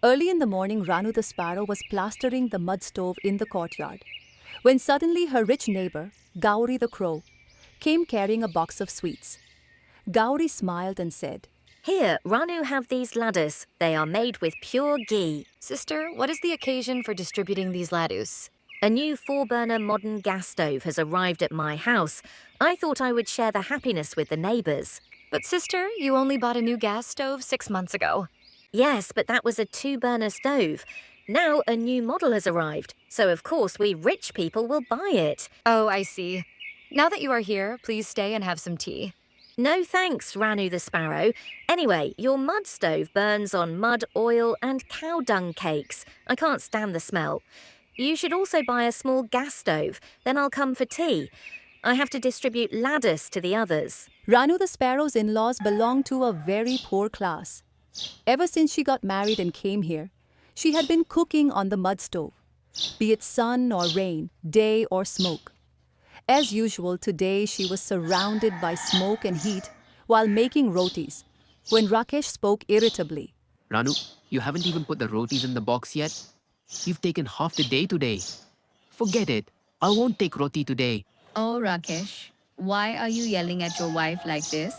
Early in the morning, Ranu the sparrow was plastering the mud stove in the courtyard, when suddenly her rich neighbor, Gauri the crow, came carrying a box of sweets. Gauri smiled and said, Here, Ranu, have these laddus. They are made with pure ghee. Sister, what is the occasion for distributing these laddus? A new 4-burner modern gas stove has arrived at my house. I thought I would share the happiness with the neighbours. But sister, you only bought a new gas stove 6 months ago. Yes, but that was a 2-burner stove. Now a new model has arrived, so of course we rich people will buy it. Oh, I see. Now that you are here, please stay and have some tea. No thanks, Ranu the sparrow. Anyway, your mud stove burns on mud, oil and cow dung cakes. I can't stand the smell. You should also buy a small gas stove, then I'll come for tea. I have to distribute laddus to the others. Ranu the sparrow's in-laws belonged to a very poor class. Ever since she got married and came here, she had been cooking on the mud stove, be it sun or rain, day or smoke. As usual, today she was surrounded by smoke and heat while making rotis, when Rakesh spoke irritably. Ranu, you haven't even put the rotis in the box yet. You've taken half the day today. Forget it. I won't take roti today. Oh, Rakesh, why are you yelling at your wife like this?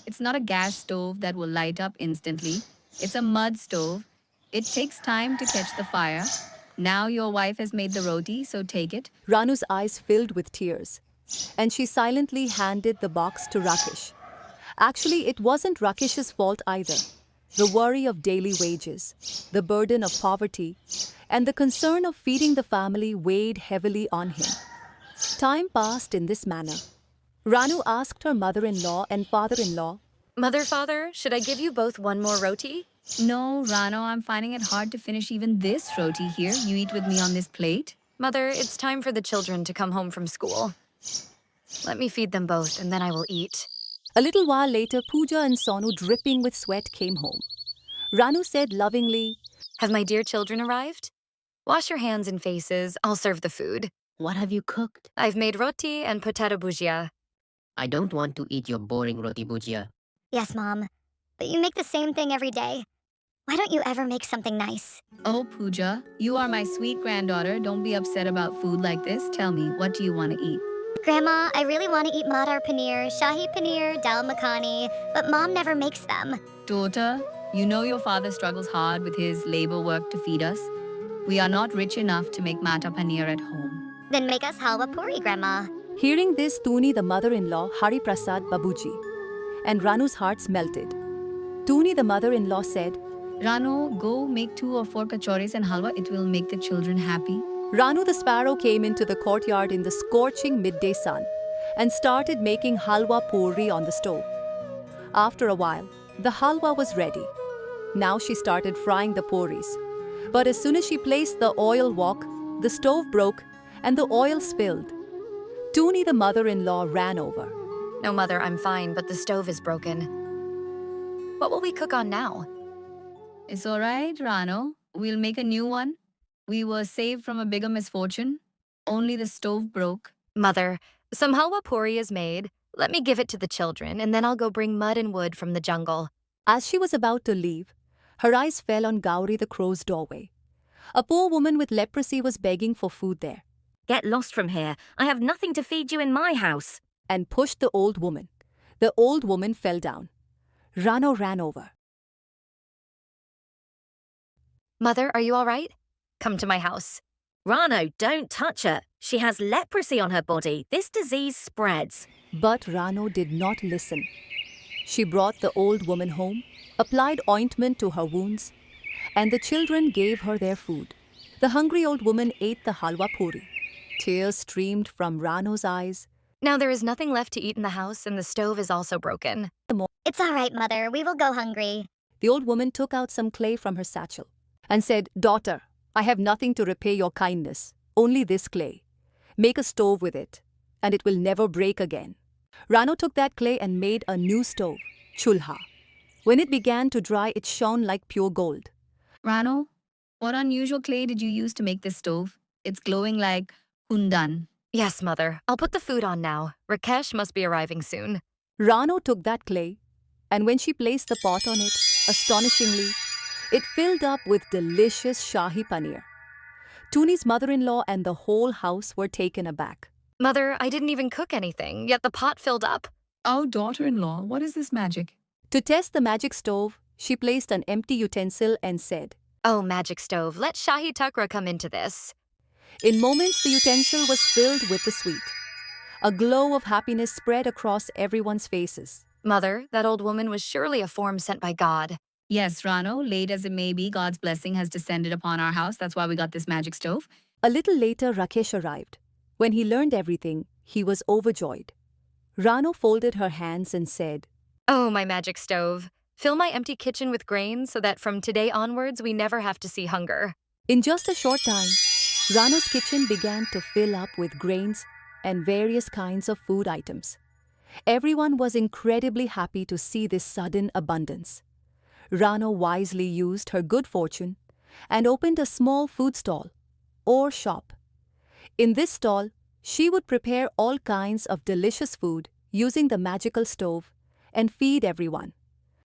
It's not a gas stove that will light up instantly. It's a mud stove. It takes time to catch the fire. Now your wife has made the roti, so take it. Ranu's eyes filled with tears, and she silently handed the box to Rakesh. Actually, it wasn't Rakesh's fault either. The worry of daily wages, the burden of poverty, and the concern of feeding the family weighed heavily on him. Time passed in this manner. Ranu asked her mother-in-law and father-in-law, Mother, father, should I give you both one more roti? No, Rano, I'm finding it hard to finish even this roti here. You eat with me on this plate. Mother, it's time for the children to come home from school. Let me feed them both, and then I will eat. A little while later, Pooja and Sonu, dripping with sweat, came home. Ranu said lovingly, Have my dear children arrived? Wash your hands and faces. I'll serve the food. What have you cooked? I've made roti and potato bhujia. I don't want to eat your boring roti bhujia. Yes, Mom. But you make the same thing every day. Why don't you ever make something nice? Oh, Pooja, you are my sweet granddaughter. Don't be upset about food like this. Tell me, what do you want to eat? Grandma, I really want to eat Madar Paneer, Shahi Paneer, Dal Makhani, but Mom never makes them. Daughter, you know your father struggles hard with his labor work to feed us. We are not rich enough to make Mata Paneer at home. Then make us halwa puri, Grandma. Hearing this, Tuni, the mother-in-law, Hari Prasad Babuji, and Ranu's hearts melted. Tuni, the mother-in-law, said, Rano, go make 2 or 4 kachoris and halwa. It will make the children happy. Ranu the sparrow came into the courtyard in the scorching midday sun and started making halwa puri on the stove. After a while, the halwa was ready. Now she started frying the puris. But as soon as she placed the oil wok, the stove broke and the oil spilled. Tuni, the mother-in-law, ran over. No, Mother, I'm fine, but the stove is broken. What will we cook on now? It's all right, Rano. We'll make a new one. We were saved from a bigger misfortune. Only the stove broke. Mother, some halwa puri is made. Let me give it to the children, and then I'll go bring mud and wood from the jungle. As she was about to leave, her eyes fell on Gauri the crow's doorway. A poor woman with leprosy was begging for food there, Get lost from here. I have nothing to feed you in my house. and pushed the old woman. The old woman fell down. Rano ran over. Mother, are you all right? Come to my house. Rano, don't touch her. She has leprosy on her body. This disease spreads. But Rano did not listen. She brought the old woman home, applied ointment to her wounds, and the children gave her their food. The hungry old woman ate the halwa puri. Tears streamed from Rano's eyes. Now there is nothing left to eat in the house, and the stove is also broken. It's all right, Mother. We will go hungry. The old woman took out some clay from her satchel and said, Daughter, I have nothing to repay your kindness, only this clay. Make a stove with it, and it will never break again. Rano took that clay and made a new stove, chulha. When it began to dry, it shone like pure gold. Rano, what unusual clay did you use to make this stove? It's glowing like kundan. Yes, Mother. I'll put the food on now. Rakesh must be arriving soon. Rano took that clay, and when she placed the pot on it, astonishingly, It filled up with delicious Shahi paneer. Tuni's mother-in-law and the whole house were taken aback. Mother, I didn't even cook anything, yet the pot filled up. Oh, daughter-in-law, what is this magic? To test the magic stove, she placed an empty utensil and said, Oh, magic stove, let Shahi Tukra come into this. In moments, the utensil was filled with the sweet. A glow of happiness spread across everyone's faces. Mother, that old woman was surely a form sent by God. Yes, Rano, late as it may be, God's blessing has descended upon our house. That's why we got this magic stove. A little later, Rakesh arrived. When he learned everything, he was overjoyed. Rano folded her hands and said, Oh, my magic stove, fill my empty kitchen with grain so that from today onwards we never have to see hunger. In just a short time, Rano's kitchen began to fill up with grains and various kinds of food items. Everyone was incredibly happy to see this sudden abundance. Rano wisely used her good fortune and opened a small food stall, or shop. In this stall, she would prepare all kinds of delicious food using the magical stove and feed everyone.